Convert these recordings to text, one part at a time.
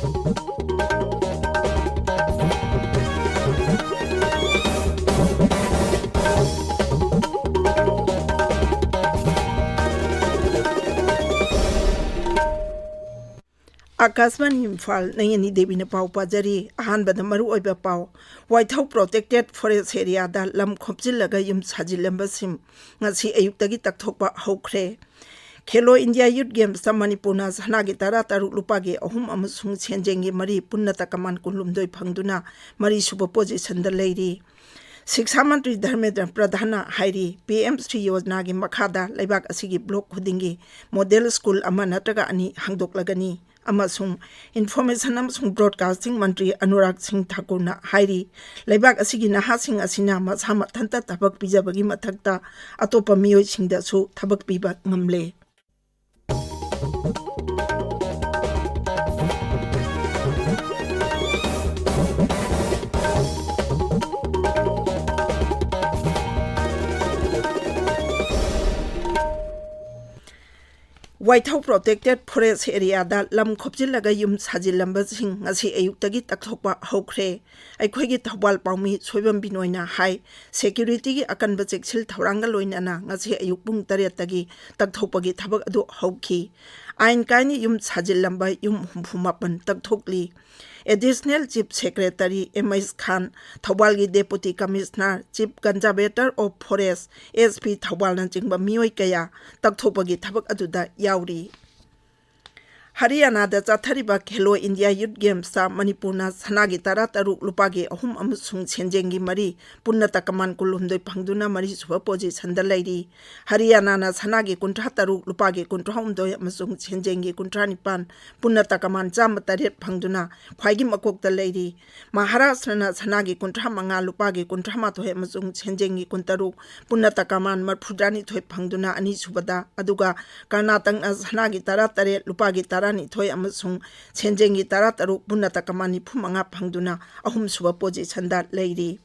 Akasman Imphal Nayani Devi na pau pajari ahan bada maru oiba pau White House protected forest area da lam khopjillaga yum sajilamba sim ngasi ayuktagi takthokpa hokre Khelo India Youth Games ta Manipurna sanagi tara taru lupagi ahum amasung chenjengi mari punna takaman kunlumdoi phangduna mari suba position da leiri Shiksha Mantri Dharmendra Pradhana Hairi PM Sri Yojana gi makhada laibak asigi block khudingi model school ama nataga ani hangdoklagani amasung information amasung broadcasting mantri Anurag Singh Thakur na hairi laibak asigi naha sing asina masama thanta tabak pijabagi mathakta atopa miyoi singda su thabak piba ngamle White House protected forest area da lam khopjillaga yum sajilamba sing ngasi ayuktagi takthokpa hokre aikhoigi thawal pawmi soibam binoina hai security gi akanba cheksil thawranga loinana ngasi ayuk pung 3 tagi takthokpagi thabak adu hokhi ain kaini yum sajilamba yum humfumapan takthokli Additional Chief Secretary M.S. Khan, Thawalgi Deputy Commissioner, Chief Conservator of Forest, SP Thawal Nanjingba Miyoi Kaya, Takthopagi Thabak Aduda Yauri. Haryana da Chathariba Khelo India Youth Games ta Manipurna sanagi tara taruk lupagi ahum amusung chenjengi mari punna takaman kulumdoi phangduna mari suba position da leiri Haryana na sanagi kuntra taruk lupagi kuntra humdoi amusung chenjengi kuntra nipan punna takaman jam taret phangduna khwaigi makok da leiri Maharashtra na sanagi kuntra manga lupagi kuntra ma thoi amusung chenjengi kuntaruk punna takaman marphudani thoi phangduna ani subada aduga Karnataka na sanagi tara taret lupagi Tarani Toy Amasung, Chenjengi Tarataru, Bunata Kamani Pumanga Pangduna, Ahum Suba position that lady.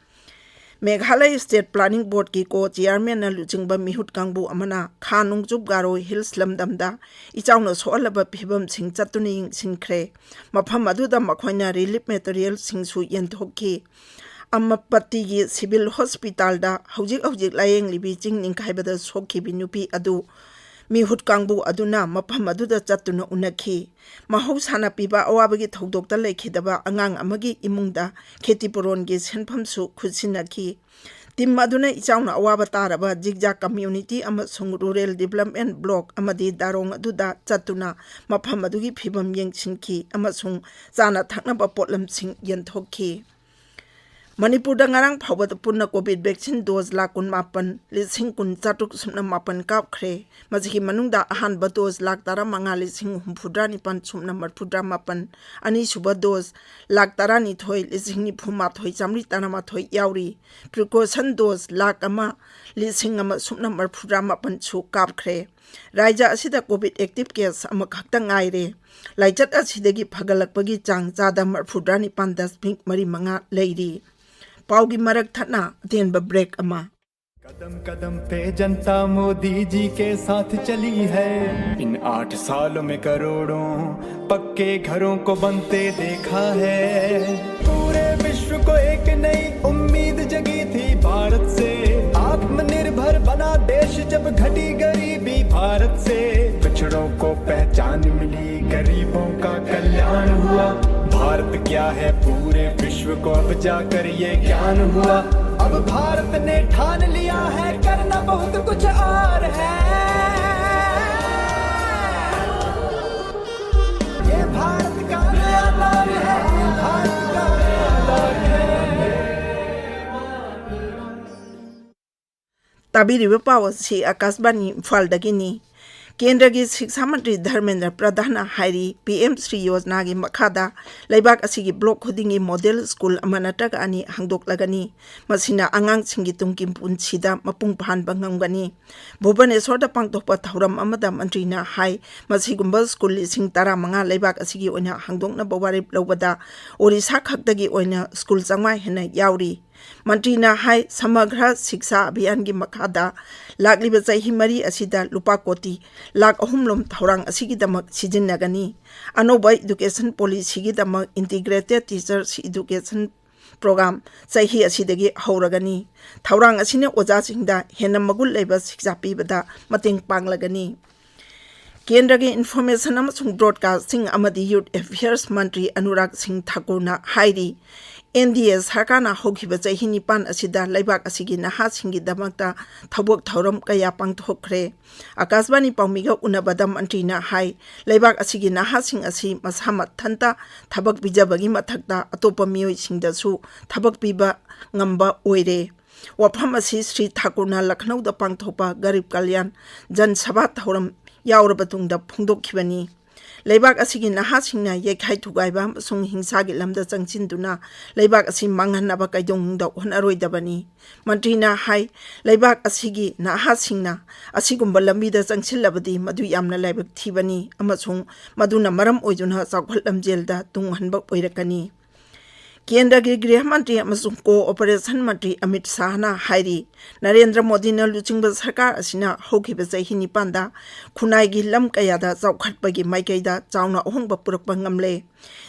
Meghalaya State Planning Board ki ko chairman na Lujingba Mihut Kangbu Amana, Khanung Jubgaro Hills Lamdamda, Ichauno Solaba Pibam Sing Chatuning Sinkre, Mapamaduda Makoina Relief Material Singsu Yentoki. Amapati Civil Hospital da, Hojik Laying Libi Jing Ninkaibada Soki Binupi Adu. Mihut Kangbu aduna mapam aduda chatuna unakhi mahosana piba awabagi thodokta lekhidaba angang amagi imungda khetipurongi senphamsu khutsinakhi tim aduna ichauna awaba taraba jigja community amasung rural development block amadi darong aduda chatuna mapam adugi phibam yengsinki amasung chana thaknaba potlam sing yenthokhi Manipur da ngarang phawat punna COVID vaccine dose la kun mapan lising kun chatuk sumna mapan kap khre majhi manungda ahan ba dose lak tara manga lising humphudra ni pan sumna marphudra mapan ani suba dose lak tara ni thoi lising ni phuma thoi chamri tana ma thoi yauri precaution dose lak ama lising ama sumna marphudra mapan chu kap khre Raja asida COVID active case ama khakta ngaire laichat asidagi phagalakpagi chang chada marphudra ni pan 10 mari manga leiri पाउगी मरक थना then break अमा कदम कदम पे जनता मोदी जी के साथ चली है इन 8 सालों में करोड़ों पक्के घरों को बनते देखा है पूरे विश्व को एक नई उम्मीद जगी थी भारत से आत्मनिर्भर बना देश जब घटी गरीबी भारत से पिछड़ों को पहचान मिली गरीबों का कल्याण हुआ भारत क्या है पूरे विश्व को अब जाकर ये ज्ञान हुआ अब भारत ने ठान लिया है करना बहुत कुछ और है ये भारत का नया दौर है भारत का नया दौर है Tabiriba pawa si Akasbani Imphal dagini Kendra gi Shiksha Mantri Dharmendra Pradhana Hairi PM Sri Yojana gi makhada laibak asigi block khudingi model school amanataga ani hangdoklagani masina angang singi tungkim punchida mapung phan bangamgani Bhubaneswar da pangtokpa thauram amada mantri na hai masigumba school lising tara manga laibak asigi oina hangdokna bawarip lobada Orissa khaktagi oina school changma hena yauri मंत्रीना हाई समग्र शिक्षा अभियान की मखादा लाकलिबा चाही मरी असिदा लुपा कोटी लाख अहुमलोम थौरांग असिगिदमक सिजिन्नगनी अनोबा एजुकेशन पॉलिसी गिदमक इंटीग्रेटेड टीचर्स एजुकेशन प्रोग्राम चाही असिदगी हौरगनी थौरांग असिने ओजासिंगदा हेन्ना मगुल लेबा शिक्षा पीबदा मतेंग पांगलगनी केंद्र के इन्फॉर्मेशन ब्रॉडकास्टिंग यूथ अफेयर्स मंत्री अनुराग सिंह ठाकुर हाईरी एनडीए सरकार होखिब चाही निपान असिदा लेबाक असिगी नहासिंगीदमक्ता थबोक थौरम कया पांगथोखरे आकाशवाणी पाउमीगा उनबदा मंत्रीना हाई लेबाक असिगी नहासिंग असि मसा मथंता थबक बिजबगी मथक्ता अतोप मियोइसिंगदसु थबक पीबा ngamba ओइरे वफम असि श्री ठाकुरना लखनऊ पांगथोपा गरीब कल्याण जन सभा थौरम यावरबतुंगदा फोंदोखिबनी लेबाक असिगी नहासिंगना येखाइ थुगाइबा अमसुंग हिंसागी लमदा चंगचिंदुना लेबाक असिग मांगहन्नाबा काइदोंगदा होनारोइदबनी मंत्रीना हाई लेबाक असिगी नहासिंगना असिगुंबा लंबीदा चंगसिल्लबदी मदु यामना लाइबक थीबनी अमसुंग मदुना मरम ओइदुना चाउखल लमजेलदा तुंगहनबा ओइरकनी केंद्र के गृह मंत्री कोऑपरेशन मंत्री अमित शाहना हाईरी नरेंद्र मोदी ने लुचिंग सरकार असिना होखिब चाही निपानदा खुनाइगी लम कयादा चौखटपगी माइकैदा चाउना अहोंगबा पुरकबा ngamle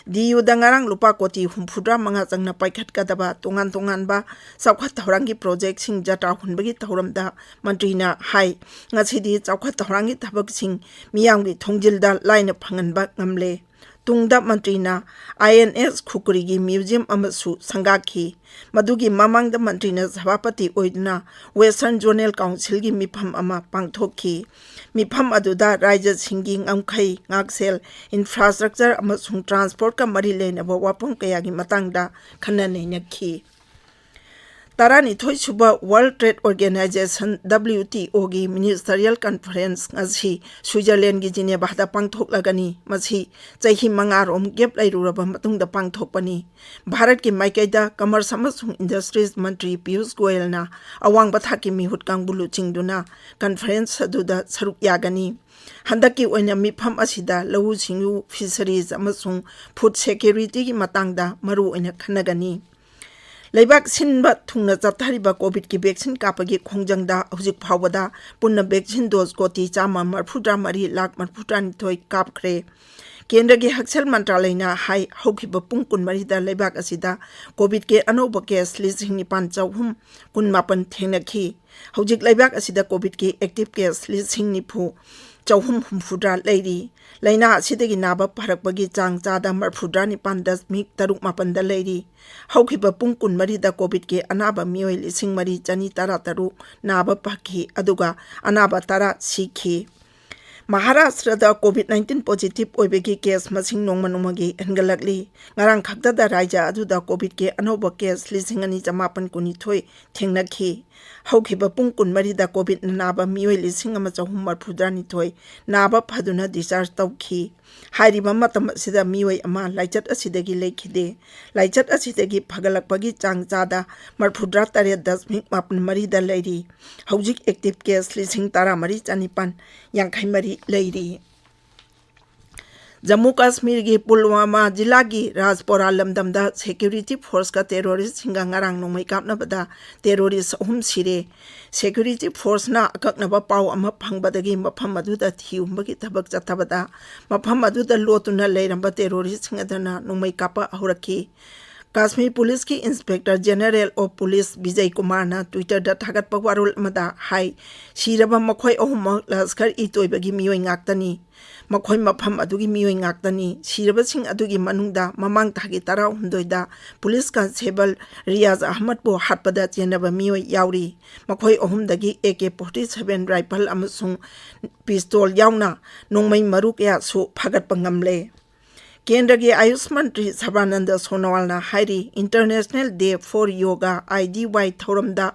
DU dangarang lupa koti humfudra manga changna paikhatkadaba tongan tonganba chawkhat thaurangi project sing jata hunbagi thauramda mantrina hai ngasidi chawkhat thaurangi thabak sing miyamgi thongjilda laina phanganba ngamle tungda mantrina INS Khukurigi museum amasu sangakhi madugi mamangda mantrina sabapati oiduna Western Zonal Council gi mipham ama pangthokhi mipham aduda raija singi ngamkhai ngaksel infrastructure amasung transport ka mari lena wapong kaya gi matangda khanane nakhi Tarani Thoi Suba World Trade Organization WTO gi Ministerial Conference ngasi Switzerland gi Geneva da pangthok lagani masi chahi mangarom gap lairuraba matungda pangthokpani Bharat ki maikaida commerce amasung industries mantri Piyush Goyal na awang bathaki mihut kangbulu chingduna conference aduda saruk yagani handaki oina mipham asida lawu singu fisheries amasung food security gi matangda maru oina khanagani Leibak sinba thungna chathariba covid ki vaccine kapagi khongjangda hujik phawada punna vaccine dose koti chama marfudra mari lakh marfudra ni thoi kapkhre केंद्र के हक्सल मंत्रालय ना high हौखिबा पुंग कुनमरी दा लेबाक असिदा Covid के अनोबा case लिसिंग निपान चौहुम कुनमापन थेंगनखी हौजिक लेबाक असिदा Covid के active case लिसिंग निफु चौहुम हुमफुद्रा Larry लैना असिदगी नाबा फरकबगी चांग चादा मरफुद्रा निपान 10.36 लैरी हौखिबा पुंग कुनमरी दा कोविड के अनाबा मियोय लिसिंग मरी चनी तारा तरु नाबा पाखी अदुगा अनाबा तारा सीखी Maharashtra da COVID-19 positive oibegi case masing nongmanumagi hengalakli ngarang khakda da raija adu da COVID ke anoba case lising ani jamapan kuni thoi thengnakhi haukiba pung kunmari da COVID naba mioi lising ama chahum marphudra ni thoi naba phaduna discharge tawkhi hairiba matam sida mioi ama laichat asidagi leikhide laichat asidagi phagalakpagi changchada marphudra tare 10.8 mari da leiri haujik active case lising tara mari chanipan yankhai mari leiri Jammu Kashmir की पुलवामा जिला की Rajpora लमदमदा security force का terrorist सिंगा ngarang nongmai kapnabada terrorist अहम सिरे security force ना अकक्नबा पाव अमा फंगबदगी मफम अदुदा थिउमबगी थबक चथबदा मफम अदुदा लोतुना लेरंबा terrorist सिंगदना नongmai kapa हौरखी Kashmir police की inspector general of police Vijay Kumar ना ट्विटर दा थागत पवारुल मदा हाई सिरबा मखोय अहुम लस्कर इतोइबगी मियोय ngaktani मखोय मफम अदुगी मियोय ngaktani सिरबसिंग अदुगी मनुंगदा ममांग थागी 19 दा पुलिस कांस्टेबल रियाज अहमद बो हाटपदा चेनबा मियोय यावरी मखोय अहुमदगी AK-47 राइफल अमसुंग पिस्तौल यावना नोंगमै मरु कया सु फागत पंगमले केंद्र के आयुष मंत्री सर्बानंद सोनोवाल ना हाईरी international day for yoga IDY थौरमदा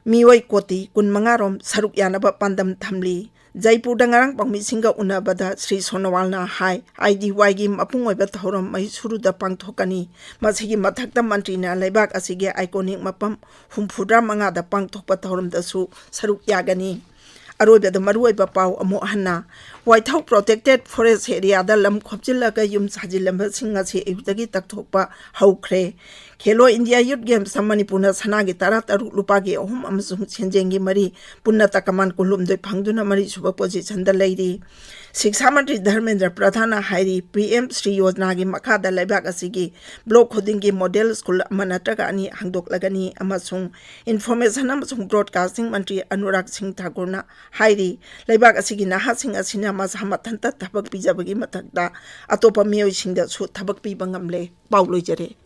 मियोय कोटी कुनमंगारोम सरुक यानबा पांदम थमली जयपुर दंगारंग पांगमिसिंगा उनाबदा श्री सोनोवाल ना हाई IDY गी मपुंग ओइबा थौरम मैसुरुदा पांगथोकनी मसिगी मथक्ता मंत्री ना लेबाक असिगे आइकोनिक मपम हुमफुद्रा मंगादा पांगथोकपा थौरमदसु सरुक यागनी अरोइबदा मरुइबा पाव अमो हन्ना Waithau protected forest area da lam khopchilaga yum sajilamba singa si ayutagi takthokpa haukre. Khelo India Youth Games Manipurna sanagi tara taru lupagi ahum amasung chenjengi mari punna takaman kulumdoi phangduna mari suba position da leiri. Shiksha Mantri Dharmendra Pradhana Hairi PM Sri Yojana gi makhada laibak asigi block hodingi model school manataga ani hangdoklagani amasung information amasung broadcasting Mantri Anurag Singh Thakurna Hairi laibak asigi nahasing asina masamathanta thabak bijabagi mathakda atopa miyoi singda su thabak pi bangamle pauloi jare.